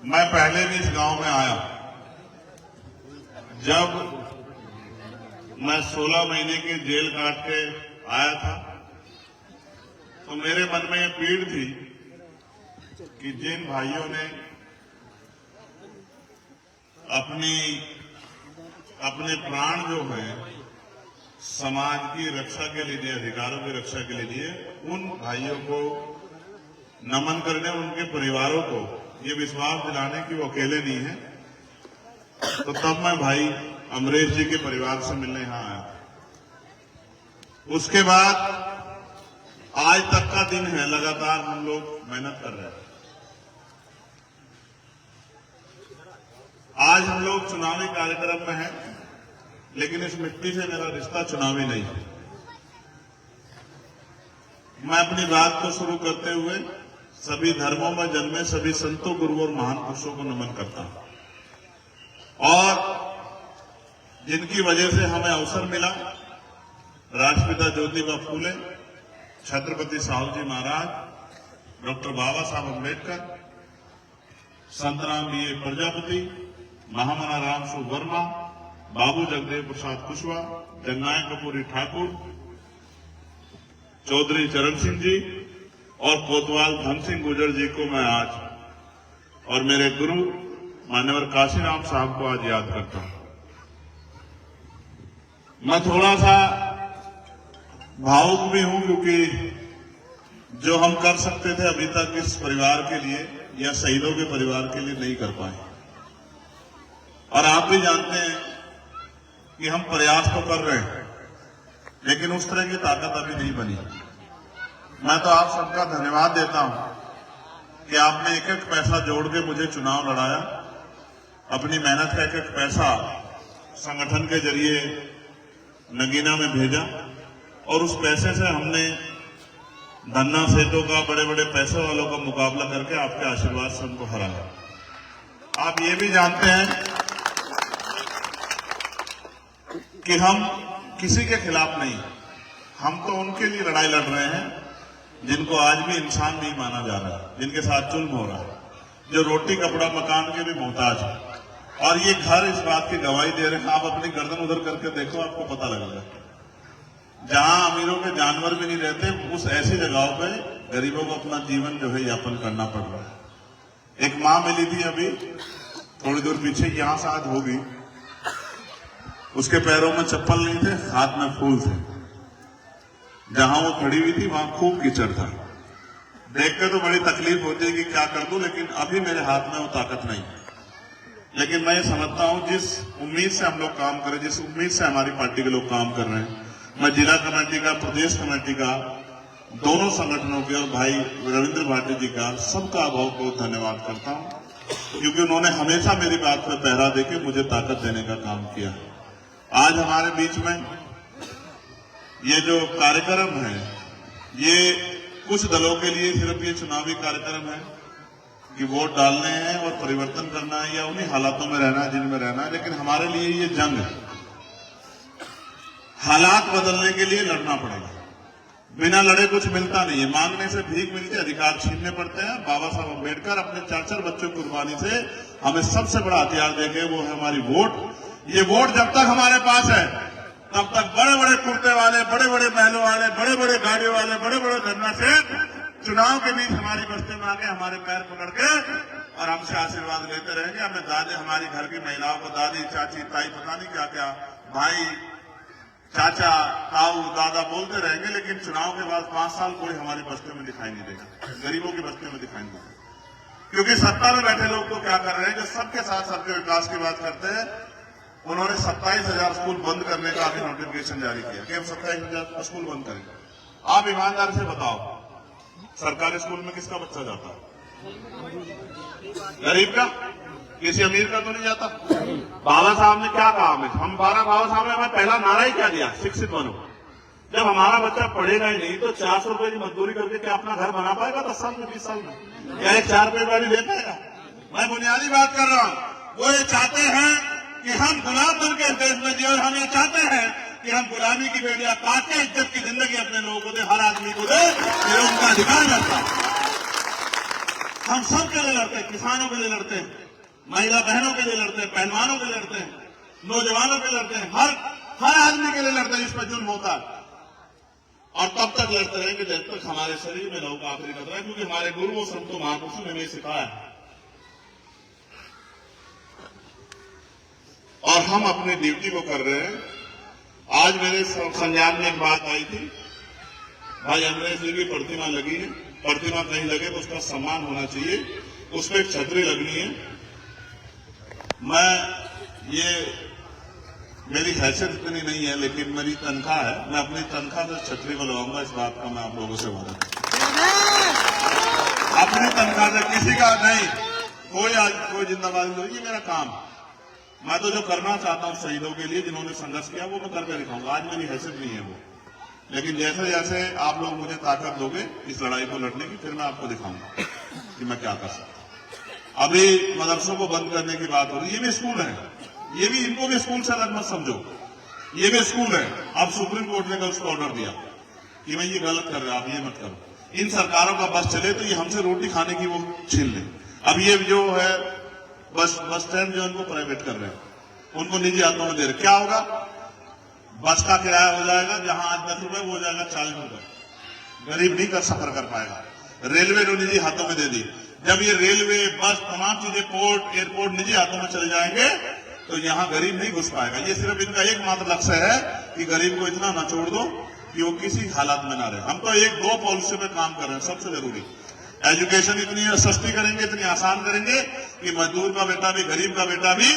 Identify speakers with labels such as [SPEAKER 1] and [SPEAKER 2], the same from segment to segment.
[SPEAKER 1] मैं पहले भी इस गांव में आया। जब मैं 16 महीने की जेल काट के आया था तो मेरे मन में ये पीड़ थी कि जिन भाइयों ने अपने प्राण जो है समाज की रक्षा के लिए, अधिकारों की रक्षा के लिए दिए, उन भाइयों को नमन करने, उनके परिवारों को ये विश्वास दिलाने कि वो अकेले नहीं है। तो तब मैं भाई अमरेश जी के परिवार से मिलने यहां आया। उसके बाद आज तक का दिन है, लगातार हम लोग मेहनत कर रहे हैं। आज हम लोग चुनावी कार्यक्रम में हैं, लेकिन इस मिट्टी से मेरा रिश्ता चुनावी नहीं है। मैं अपनी बात को शुरू करते हुए सभी धर्मों में जन्मे सभी संतों, गुरुओं और महान पुरुषों को नमन करता हूं, और जिनकी वजह से हमें अवसर मिला, राष्ट्रपिता ज्योतिबा फूले, छत्रपति साहू जी महाराज, डॉक्टर बाबा साहब अम्बेडकर, संतराम बी प्रजापति, महामना रामसु वर्मा, बाबू जगदेव प्रसाद कुशवाहा, जंगाय कपूरी ठाकुर, चौधरी चरण सिंह जी और कोतवाल धन सिंह गुर्जर जी को मैं आज, और मेरे गुरु मान्यवर काशीराम साहब को आज याद करता हूं। मैं थोड़ा सा भावुक भी हूं, क्योंकि जो हम कर सकते थे अभी तक इस परिवार के लिए या शहीदों के परिवार के लिए नहीं कर पाए। और आप भी जानते हैं कि हम प्रयास तो कर रहे हैं, लेकिन उस तरह की ताकत अभी नहीं बनी। मैं तो आप सबका धन्यवाद देता हूं कि आपने एक एक पैसा जोड़ के मुझे चुनाव लड़ाया, अपनी मेहनत का एक एक पैसा संगठन के जरिए नगीना में भेजा, और उस पैसे से हमने धन्ना सेठों का, बड़े बड़े पैसे वालों का मुकाबला करके आपके आशीर्वाद से उनको हराया। आप ये भी जानते हैं कि हम किसी के खिलाफ नहीं, हम तो उनके लिए लड़ाई लड़ रहे हैं जिनको आज भी इंसान नहीं माना जा रहा है, जिनके साथ जुल्म हो रहा है, जो रोटी कपड़ा मकान के भी मोहताज है। और ये घर इस बात की गवाही दे रहे हैं। आप अपनी गर्दन उधर करके देखो, आपको पता लगेगा। जहां अमीरों के जानवर भी नहीं रहते, उस ऐसी जगहों पे गरीबों को अपना जीवन जो है यापन करना पड़ रहा है। एक माँ मिली थी अभी थोड़ी दूर पीछे, यहां से आज होगी, उसके पैरों में चप्पल नहीं थे, हाथ में फूल थे। जहां वो खड़ी हुई थी वहां खूब कीचड़ था। देख के तो बड़ी तकलीफ होती है कि क्या कर दूं, लेकिन अभी मेरे हाथ में वो ताकत नहीं। लेकिन मैं ये समझता हूं, जिस उम्मीद से हम लोग काम करें, जिस उम्मीद से हमारी पार्टी के लोग काम कर रहे हैं, मैं जिला कमेटी का, प्रदेश कमेटी का, दोनों संगठनों के और भाई रविंद्र भाटी जी का, सबका बहुत बहुत धन्यवाद करता हूं, क्योंकि उन्होंने हमेशा मेरी बात पर पहरा देके मुझे ताकत देने का काम किया। आज हमारे बीच में ये जो कार्यक्रम है, ये कुछ दलों के लिए सिर्फ ये चुनावी कार्यक्रम है कि वोट डालने हैं और परिवर्तन करना है, या उन्हीं हालातों में रहना है जिनमें रहना है। लेकिन हमारे लिए ये जंग है, हालात बदलने के लिए लड़ना पड़ेगा। बिना लड़े कुछ मिलता नहीं है, मांगने से भीख मिलती है, अधिकार छीनने पड़ते हैं। बाबा साहब अम्बेडकर अपने 4-4 बच्चों की कुर्बानी से हमें सबसे बड़ा हथियार देंगे, वो है हमारी वोट। ये वोट जब तक हमारे पास है, तब तक बड़े बड़े कुर्ते वाले, बड़े बड़े महलों वाले, बड़े बड़े गाड़ियों वाले, बड़े बड़े धरना से चुनाव के बीच हमारी बस्ती में आके हमारे पैर पकड़ के और हमसे आशीर्वाद लेते रहेंगे। हमें दादी, हमारी घर की महिलाओं को दादी, चाची, ताई, पता नहीं क्या क्या, भाई, चाचा, ताऊ, दादा बोलते रहेंगे, लेकिन चुनाव के बाद 5 साल कोई हमारी बस्ती में दिखाई नहीं देगा, गरीबों की बस्ती में दिखाई नहीं देगा। क्योंकि सत्ता में बैठे लोग तो क्या कर रहे हैं, जो सबके साथ सबके विकास की बात करते हैं। उन्होंने 27,000 स्कूल बंद करने का अभी नोटिफिकेशन जारी किया कि हम 27,000 स्कूल बंद करेंगे। आप ईमानदारी से बताओ, सरकारी स्कूल में किसका बच्चा जाता है? गरीब का, किसी अमीर का तो नहीं जाता। बाबा साहब ने क्या कहा हमें, हम बाबा साहब ने हमें पहला नारा ही क्या दिया, शिक्षित बनो। जब हमारा बच्चा पढ़ेगा ही नहीं तो 400 रुपए की मजदूरी करके क्या अपना घर बना पाएगा 10 साल में, 20 साल में? क्या एक 4 रुपए वाली ले पाएगा? मैं बुनियादी बात कर रहा हूं। वो ये चाहते हैं कि हम गुलाम बन के देश में जिए, और हम ये चाहते हैं कि हम गुलामी की बेड़ियां काट के इज्जत की जिंदगी अपने लोगों को दे, हर आदमी को दे, ये उनका अधिकार रहता है। हम सब के लिए लड़ते हैं, किसानों के लिए लड़ते हैं, महिला बहनों के लिए लड़ते हैं, पहलवानों के लिए लड़ते हैं, नौजवानों के लिए लड़ते हैं, हर आदमी के लिए लड़ते हैं जिस पर जुल्म होता है। और तब तक लड़ते रहेंगे जब तक हमारे शरीर में लहू का आखिरी कतरा है, क्योंकि हमारे गुरुओं संतों महापुरुषों ने हमें सिखाया है। और हम अपनी ड्यूटी को कर रहे हैं। आज मेरे संज्ञान में एक बात आई थी, भाई अंग्रेज जी की प्रतिमा लगी है, प्रतिमा कहीं लगे तो उसका सम्मान होना चाहिए, उस पर एक छतरी लगनी है। मेरी हैसियत इतनी नहीं है, लेकिन मेरी तनख्वाह है, मैं अपनी तनख्वाह से छतरी को लगाऊंगा। इस बात का मैं आप लोगों से वादा अपनी तनख्वाह से, किसी का नहीं, कोई जिंदाबादी नहीं, ये मेरा काम। मैं तो जो करना चाहता हूं शहीदों के लिए जिन्होंने संघर्ष किया वो मैं करके दिखाऊंगा। आज मेरी हैसियत नहीं है वो, लेकिन जैसे जैसे आप लोग मुझे ताकत दोगे इस लड़ाई को लड़ने की, फिर मैं आपको दिखाऊंगा कि मैं क्या कर सकता हूं। अभी मदरसों को बंद करने की बात हो रही है, ये भी स्कूल है, ये भी, इनको भी स्कूल से अलग मत समझो, ये भी स्कूल है। अब सुप्रीम कोर्ट ने कल उसको ऑर्डर दिया कि मैं ये गलत कर रहा, आप ये मत करो। इन सरकारों का बस चले तो ये हमसे रोटी खाने की वो छीन ले। अब ये जो है बस स्टैंड जो उनको प्राइवेट कर रहे हैं, उनको निजी हाथों में दे रहे, क्या होगा? बस का किराया हो जाएगा, जहां आज 10 रुपए वो हो जाएगा 40 रुपए। गरीब नहीं कर सफर कर पाएगा। रेलवे ने निजी हाथों में दे दी। जब ये रेलवे, बस, तमाम चीजें, पोर्ट, एयरपोर्ट निजी हाथों में चले जाएंगे तो यहाँ गरीब नहीं घुस पाएगा। ये सिर्फ इनका एकमात्र लक्ष्य है कि गरीब को इतना न छोड़ दो कि वो किसी हालात में ना रहे। हम तो 1-2 पॉलिसी पे काम कर रहे हैं। सबसे जरूरी एजुकेशन इतनी सस्ती करेंगे, इतनी आसान करेंगे कि मजदूर का बेटा भी, गरीब का बेटा भी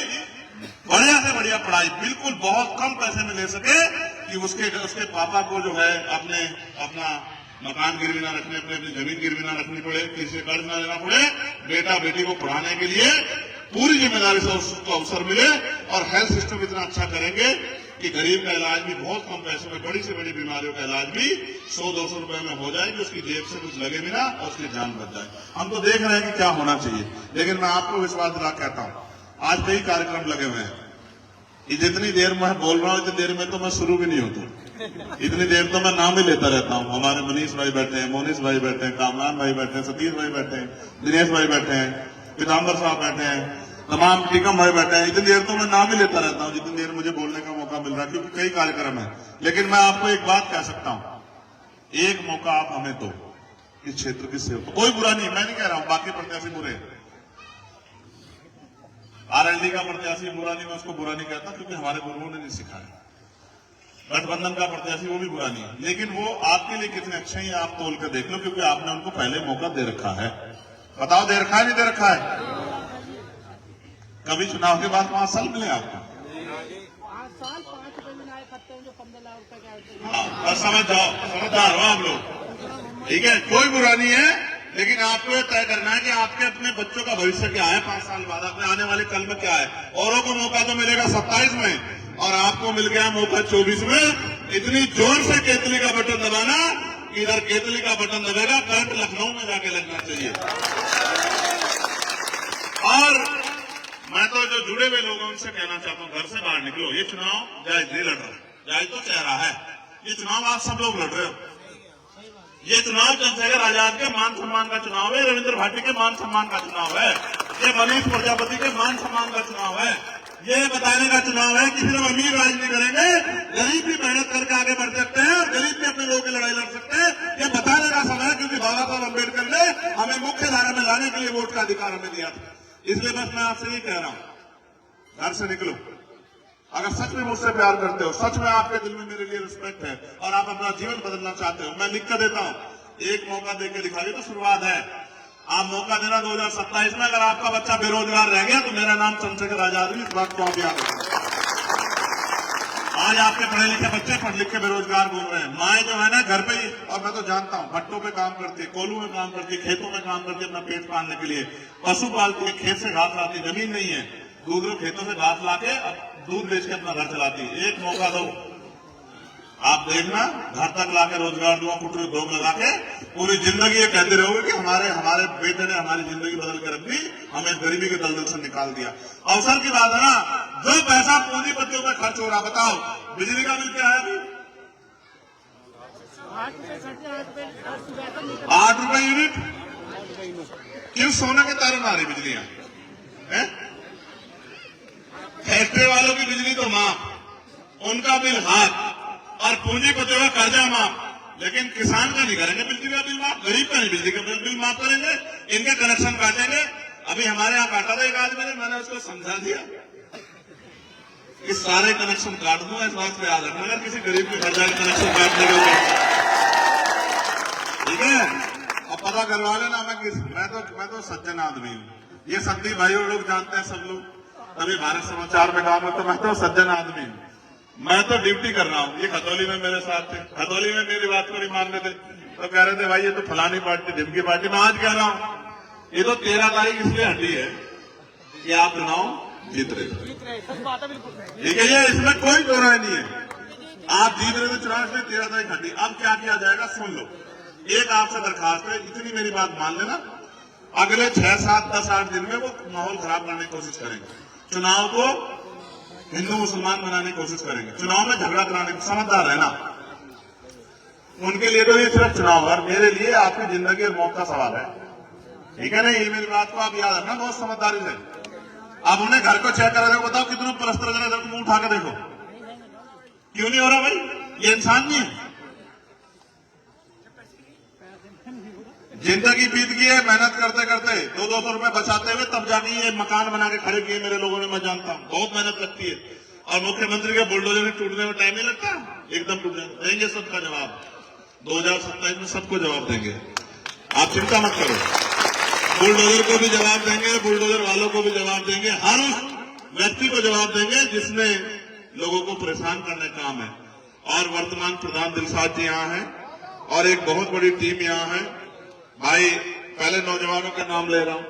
[SPEAKER 1] बढ़िया से बढ़िया पढ़ाई बिल्कुल बहुत कम पैसे में ले सके कि उसके पापा को जो है अपना मकान गिरवी ना रखने, अपनी जमीन गिरवी ना रखनी पड़े, किसी से कर्ज ना लेना पड़े, बेटा बेटी को पढ़ाने के लिए पूरी जिम्मेदारी से उसको अवसर मिले। और हेल्थ सिस्टम इतना अच्छा करेंगे कि गरीब का इलाज भी बहुत कम पैसों में, बड़ी से बड़ी बीमारियों का इलाज भी 100-200 रुपए में हो जाएगी, उसकी जेब से कुछ लगे भी ना और उसकी जान बच जाए। हम तो देख रहे हैं कि क्या होना चाहिए, लेकिन मैं आपको विश्वास दिला कहता हूं, आज कई कार्यक्रम लगे हुए हैं। जितनी देर मैं बोल रहा हूं इतनी देर में तो मैं शुरू भी नहीं होता, इतनी देर तो मैं नाम ही लेता रहता हूं। हमारे मनीष भाई बैठे हैं, मोनिश भाई बैठे हैं, कामरान भाई बैठे हैं, सतीश भाई बैठे हैं, दिनेश भाई बैठे हैं, पीताम्बर साहब बैठे हैं, तमाम टीकम भाई बैठे हैं। इतनी देर तो मैं नाम ही लेता रहता हूं जितनी देर मुझे बोलने का मौका मिल रहा है, क्योंकि कई कार्यक्रम है। लेकिन मैं आपको एक बात कह सकता हूं, एक मौका आप हमें दो इस क्षेत्र की सेवा। कोई बुरा नहीं, मैं नहीं कह रहा हूं बाकी प्रत्याशी बुरे, आरएलडी का प्रत्याशी बुरा नहीं, मैं उसको बुरा नहीं कहता, क्योंकि हमारे गुरुओं ने नहीं सिखाया। गठबंधन का प्रत्याशी वो भी बुरा नहीं है, लेकिन वो आपके लिए कितने अच्छे हैं आप तोल कर देख लो, क्योंकि आपने उनको पहले मौका दे रखा है। बताओ दे रखा है नहीं दे रखा है? कभी चुनाव के बाद 5 साल मिले आपको?
[SPEAKER 2] 5 साल 5 रुपए में आए खत्ते हैं जो 15 लाख रुपए का।
[SPEAKER 1] बस समझदार हो आप लोग, ठीक है, कोई बुरा नहीं है, लेकिन आपको ये तय करना है कि आपके अपने बच्चों का भविष्य क्या है 5 साल बाद, अपने आने वाले कल में क्या है। औरों को मौका तो मिलेगा 27 में और आपको मिल गया मौका 24 में। इतनी जोर से केतली का बटन दबाना कि इधर केतली का बटन दबेगा, करंट लखनऊ में जाके लगना चाहिए। और मैं तो जो जुड़े हुए लोगों उनसे कहना चाहता हूं, घर से बाहर निकलो। ये चुनाव जायज नहीं लड़ रहा, जायज तो चेहरा है, ये चुनाव आप सब लोग लड़ रहे हो। ये चुनाव चंद्रशेखर आजाद के मान सम्मान का चुनाव है, रविंद्र भाटी के मान सम्मान का चुनाव है, ये मनीष प्रजापति के मान सम्मान का चुनाव है। ये बताने का चुनाव है कि सिर्फ अमीर राज नहीं करेंगे, गरीब भी मेहनत करके आगे बढ़ सकते हैं, गरीब भी अपने लोगों की लड़ाई लड़ सकते हैं। ये बताने का समय है, क्योंकि बाबा साहब अम्बेडकर ने हमें मुख्य धारा में लाने के लिए वोट का अधिकार हमें दिया था। इसलिए बस मैं आपसे ये कह रहा हूं, घर से निकलो। अगर सच में मुझसे प्यार करते हो, सच में आपके दिल में मेरे लिए रिस्पेक्ट है और आप अपना जीवन बदलना चाहते हो, मैं लिख कर देता हूं, एक मौका देकर दिखाइए तो शुरुआत है। आप मौका देना 2027 में। अगर आपका बच्चा बेरोजगार रह गया तो मेरा नाम चंद्रशेखर आजाद है, इस बात को आप याद रखें। आज आपके पढ़े लिखे बच्चे पढ़ लिख के बेरोजगार घूम रहे हैं। माए जो है ना घर पे ही, और मैं तो जानता हूं, भट्टों पे काम करती है, कोल्हू में काम करती है, खेतों में काम करती है अपना पेट पालने के लिए, पशु पालती है, खेत से घास लाती, जमीन नहीं है, दूसरे खेतों से घास लाके दूध बेच के अपना घर चलाती है। एक मौका दो, आप देखना, घर तक लाके रोजगार दूंगा, कुछ उद्योग लगा के पूरी जिंदगी ये कहते रहोगे कि हमारे बेटे ने हमारी जिंदगी बदल कर रख दी, हमें गरीबी के दलदल से निकाल दिया। अवसर की बात है ना, जो पैसा पूंजीपतियों में खर्च हो रहा, बताओ बिजली का बिल क्या है अभी?
[SPEAKER 2] 8 रुपए 8 रुपए
[SPEAKER 1] 8 रुपए यूनिट। क्यों सोने के तारों में आ रही बिजलियां हैं? फैक्ट्री वालों की बिजली तो माफ, उनका बिल हाथ, और पूंजीपतियों का कर्जा माफ, लेकिन किसान का नहीं करेंगे बिजली का बिल माफ, गरीब का नहीं बिजली का बिल माफ करेंगे, इनके कनेक्शन काटेंगे। अभी हमारे यहाँ काटा था एक आदमी ने, मैंने उसको समझा दिया कि सारे कनेक्शन काट दूंगा, इस बात को याद रखना, अगर किसी गरीब के घर जाके कनेक्शन काटने का, ठीक है? अब पता करवा लेना, मैं तो सज्जन आदमी हूँ, ये संदीप भाई लोग जानते हैं सब लोग, तभी भारत समाचार में काम होता, मैं तो सज्जन आदमी हूँ, मैं तो ड्यूटी कर रहा हूँ। ये खतौली में मेरे साथ थे, खतौली में मेरी बात को नहीं मान रहे थे, तो कह रहे थे भाई ये तो फलानी पार्टी ढिमकी पार्टी। मैं आज कह रहा हूँ ये तो 13 तारीख इसलिए हटी है कि आप चुनाव जीत रहे थे, ठीक है? ये इसमें कोई दो राय नहीं है, आप जीत रहे थे चुनाव, इसलिए 13 तारीख हटी। अब क्या किया जाएगा सुन लो, एक आपसे दरखास्त है, इतनी मेरी बात मान लेना, अगले 6, 7, 10, 8 दिन में वो माहौल खराब करने की कोशिश करेंगे, चुनाव को हिंदू मुसलमान बनाने की कोशिश करेंगे, चुनाव में झगड़ा कराने की, समझदार रहना। उनके लिए तो ये सिर्फ चुनाव और मेरे लिए आपकी जिंदगी और मौत का सवाल है, ठीक है ना? ये मेरी बात को आप याद रखना बहुत समझदारी से। आप उन्हें घर को चेक करा देखो, बताओ कितनों परस्तर करा देखो, मुंह उठा के देखो, क्यों नहीं हो रहा भाई? ये इंसान नहीं है। जिंदगी बीत गई है मेहनत करते करते, 200 रुपए बचाते हुए, तब जाके ये मकान बना के खड़े किए मेरे लोगों ने, मैं जानता हूं बहुत मेहनत लगती है। और मुख्यमंत्री के बुलडोजर में टूटने में टाइम नहीं लगता, एकदम टूट जाएंगे, देंगे सबका जवाब, 2027 में सबको जवाब देंगे, आप चिंता मत करो। बुलडोजर को भी जवाब देंगे, बुलडोजर वालों को भी जवाब देंगे, हर उस व्यक्ति को जवाब देंगे जिसने लोगों को परेशान करने का काम है। और वर्तमान प्रधान दिलशाद जी यहाँ है और एक बहुत बड़ी टीम यहाँ है। भाई पहले नौजवानों के नाम ले रहा हूं,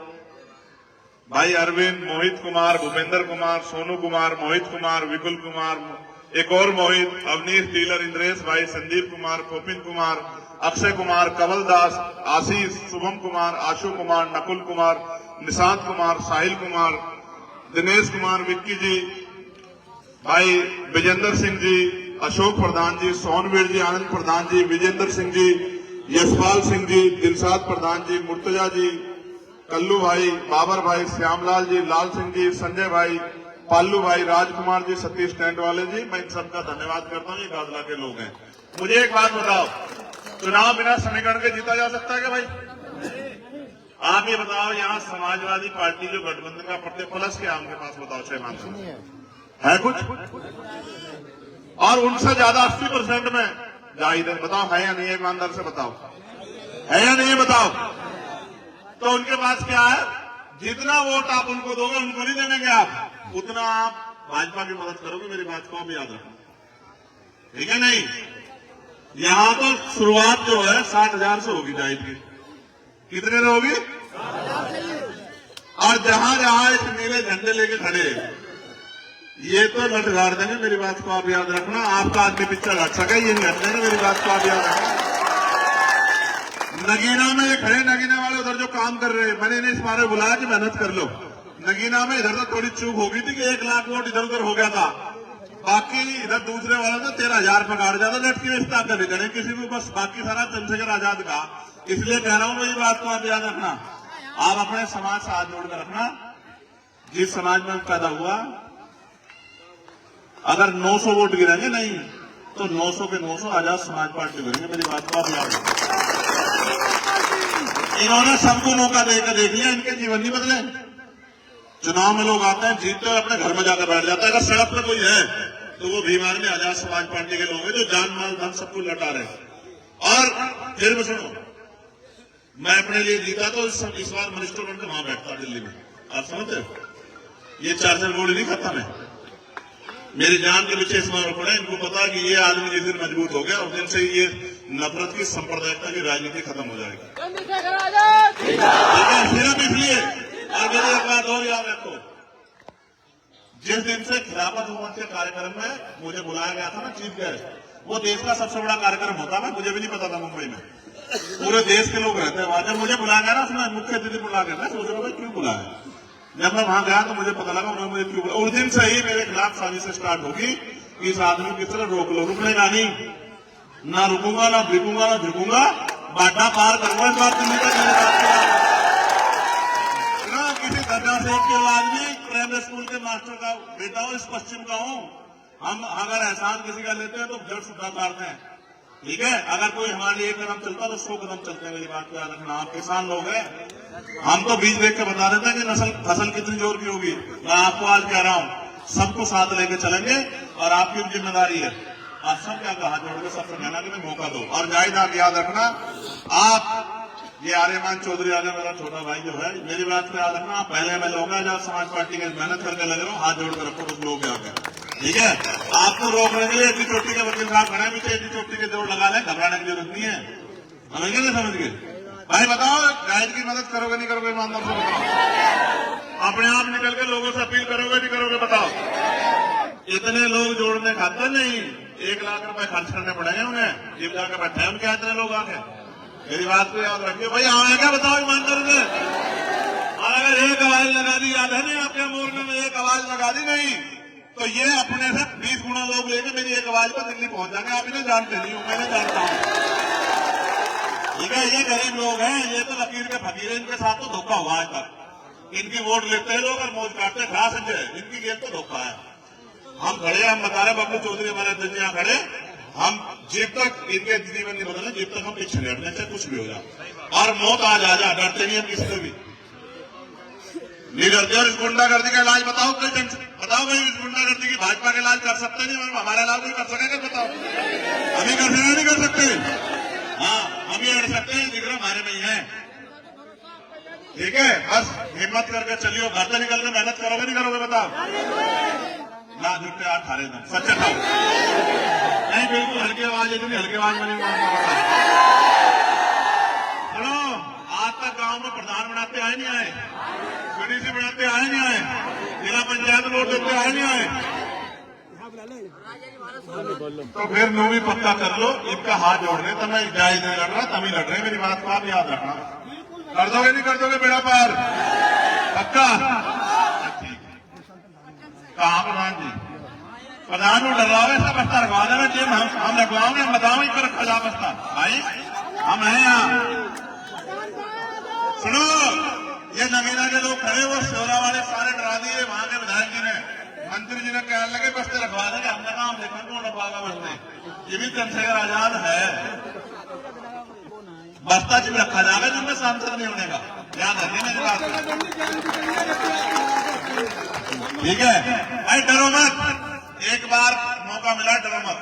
[SPEAKER 1] भाई अरविंद, मोहित कुमार, भूपेंद्र कुमार, सोनू कुमार, मोहित कुमार, विपुल कुमार, एक और मोहित, अवनीश डीलर, इंद्रेश भाई, संदीप कुमार, कोपिन कुमार, अक्षय कुमार, कवल दास, आशीष, शुभम कुमार, आशु कुमार, नकुल कुमार, निशांत कुमार, साहिल कुमार, दिनेश कुमार, विक्की जी, भाई विजेंद्र सिंह जी, अशोक प्रधान जी, सोनवीर जी, आनंद प्रधान जी, विजेंद्र सिंह जी, यशपाल सिंह जी, दिलशाद प्रधान जी, मुर्तजा जी, कल्लू भाई, बाबर भाई, श्यामलाल जी, लाल सिंह जी, संजय भाई, पालू भाई, राजकुमार जी, सतीश टेंट वाले जी, मैं इन सबका धन्यवाद करता हूँ, ये गाजला के लोग हैं। मुझे एक बात बताओ, चुनाव बिना समीकरण के जीता जा सकता है क्या भाई? आप ये बताओ, यहाँ समाजवादी पार्टी जो गठबंधन का पड़ते प्लस क्या उनके पास, बताओ 6 मामले है कुछ, और उनसे ज्यादा 80% में जाहिद है, बताओ है या नहीं है? ईमानदार से बताओ, है या नहीं है बताओ? तो उनके पास क्या है? जितना वोट आप उनको दोगे उनको नहीं देंगे आप, उतना आप भाजपा की मदद करोगे, मेरी बात को आप याद रखो, ठीक है? नहीं, यहां तो शुरुआत जो है 60,000 से होगी जाहिद की, कितने में होगी? और जहां जहां इस नीले झंडे लेके खड़े, ये तो लट गाड़ देंगे, मेरी बात को आप याद रखना। आपका आदमी पिक्चर लट सके, ये नहीं लट देंगे, मेरी बात को आप याद रखना। नगीना में ये खड़े, नगीना वाले उधर जो काम कर रहे हैं, मैंने इन्हें इस बारे में बुलाया कि मेहनत कर लो। नगीना में इधर तो थोड़ी चूक हो गई थी कि 1 लाख वोट इधर उधर हो गया था, बाकी इधर दूसरे वाला तो 13,000 पे काट जाता, लटकी रिश्ता कर देते किसी को, बस बाकी सारा चंद्रशेखर आजाद का। इसलिए कह रहा हूं, मेरी बात को आप याद रखना, आप अपने समाज से हाथ जोड़कर रखना। जिस समाज में पैदा हुआ, अगर 900 वोट गिरेंगे नहीं तो 900 के 900 आजाद समाज पार्टी गिरेंगे, मेरी बात को आप याद रखें। इन्होंने सबको मौका देकर देख लिया, इनके जीवन नहीं बदले। चुनाव में लोग आते हैं, जीतते हैं, अपने घर में जाकर बैठ जाता है। अगर सड़क पर कोई है तो वो भीमार में आजाद समाज पार्टी के लोग हैं जो जान माल धन सबको लौटा रहे। और फिर भी सुनो, मैं अपने लिए जीता तो इस बार मिनिस्टर बनकर वहां बैठता दिल्ली में, आप समझते हो? ये 4 गोली नहीं खाता मैं, मेरी जान के पीछे इस बार पड़े। इनको पता कि ये आदमी जिस दिन मजबूत हो गया उस दिन से ये नफरत की, सांप्रदायिकता की राजनीति खत्म हो जाएगी, ठीक है? सिर्फ इसलिए। और मेरी एक बात और याद रखो, जिस दिन से खिलाफत उम्मत के कार्यक्रम में मुझे बुलाया गया था ना चीफ गेस्ट, वो देश का सबसे बड़ा कार्यक्रम होता था, मुझे भी नहीं पता था। मुंबई में पूरे देश के लोग रहते हैं वहां। जब मुझे बुलाया गया ना, उसमें मुख्य अतिथि बुला गया, मैं सोच रहा भाई क्यों बुलाया। जब मैं वहां गया तो मुझे पता लगा उन्होंने मुझे क्यों बुलाया। उस दिन से ही मेरे खिलाफ साजिश से स्टार्ट होगी कि इस आदमी की तरह रोक लो। रुकने का नहीं, ना रुकूंगा, ना बिकूंगा, ना झुकूंगा, बाटा पार करूंगा इस बात को। शेख की औलाद में प्राइमरी स्कूल के मास्टर का बेटा हूं, इस पश्चिम का हूं। हम अगर एहसान किसी का लेते हैं तो जड़ सुधा काटते हैं, ठीक है। अगर कोई हमारे लिए 1 कदम चलता है तो 100 कदम चलते हैं, मेरी बात को याद रखना। आप किसान लोग हैं, हम तो बीज देख के बता देते हैं कि फसल कितनी जोर की होगी। मैं आपको आज कह रहा हूं, सबको साथ लेके चलेंगे और आपकी जिम्मेदारी है। आप सब क्या कहा जोड़ के सबसे कहना कि मौका दो। और जाहिद आप याद रखना, आप ये आर्यमान चौधरी आगे मेरा छोटा भाई जो है, मेरी बात को याद रखना, आप पहले में लोग हैं जब समाज पार्टी के मेहनत करके लगे हो, हाथ जोड़ कर रखो कुछ लोग आगे, ठीक है। आपको रोकने के लिए एडी चोटी के वकील साहब खड़े हैं, एडी चोटी के जोड़ लगा लें, घबराने की जरूरत नहीं है। समझ गए, नहीं समझ गए भाई? बताओ, जाहिद की मदद करोगे नहीं करोगे? ईमानदार से बताओ, अपने आप निकल के लोगों से अपील करोगे नहीं करोगे? बताओ। इतने लोग जोड़ने खाते नहीं, 1 लाख रुपए खर्च करने पड़ेंगे उन्हें, जिम जाकर बैठे हैं उनके इतने लोग आके। मेरी बात को याद रखिए भाई, आए क्या? बताओ ईमानदार से। और अगर एक आवाज लगा दी, याद है नहीं आपके मोर्चे में, एक आवाज लगा दी नहीं तो ये अपने से 20 गुना लोग लेके मेरी एक आवाज पर दिल्ली पहुंच जाएंगे। आप इन्हें जानते नहीं हो, मैंने जानता हूं, ठीक है। ये गरीब लोग हैं, ये तो लकीर के फकीर हैं, इनके साथ तो धोखा हुआ है तक। इनकी वोट लेते हैं लोग और मौज काटते हैं, खा संजय, इनकी गेम तो धोखा है। हम खड़े, हम बता रहे बबलू चौधरी हमारे अध्यक्ष यहाँ खड़े, हम जब तक इनके जीवन नहीं बदले, जब तक हम पीछे नहीं हटने से कुछ भी हो जाए। और मौत आ जा डरते नहीं हम किसी से भी नहीं डरते। और इस गुंडागर्दी का इलाज बताओ, कोई टेंशन बताओ भाई, इस गुंडागर्दी की भाजपा का इलाज कर सकते नहीं, हमारा इलाज नहीं कर सकेगा? बताओ, हम ही कर सकते नहीं कर सकते? हाँ, हम ही लड़ सकते हैं, जिक्र हमारे में ही है, ठीक है। बस हिम्मत करके चलियो, घर से निकल के मेहनत करोगे नहीं करोगे? बताओ ना, झूठे 8 हारे दिन सच्चे था नहीं, बिल्कुल हल्की आवाज, इतनी हल्की आवाज में नहीं मानना पड़ता। सुनो, आज तक गांव में प्रधान बनाते आए नहीं आए, बीडीसी बनाते आए नहीं आए, जिला पंचायत वोट देते आए नहीं आए, तो फिर नो भी पक्का कर लो, इनका हाथ जोड़ने तो मैं जायज नहीं लड़ रहा, तभी लड़ रहे। मेरी बात को आप याद रखना, कर दोगे नहीं कर दोगे बेड़ा पार? पक्का? ठीक है। कहाँ प्रधान जी? प्रधान को डर रहा है, ऐसा बस्ता रखवा देना जिम हम रखवाओगे, हम बताओ इस पर रखा जा बस्ता भाई, हम हैं यहाँ। सुनो, ये नगीना के लोग खड़े, वो शोरा वाले सारे डरा दिए, वहां के विधायक जी ने, मंत्री जी ने कहने लगे बस्ते रखवा देंगे। हमने कहा हम देखा कौन रखवागा बस्ते, ये भी चंद्रशेखर आजाद है, बस्ता जिम रखा जाएगा जिनमें सांसद नहीं होने का, याद रखिए मेरी बात, ठीक है भाई। डरो मत, एक बार मौका मिला, डरो मत।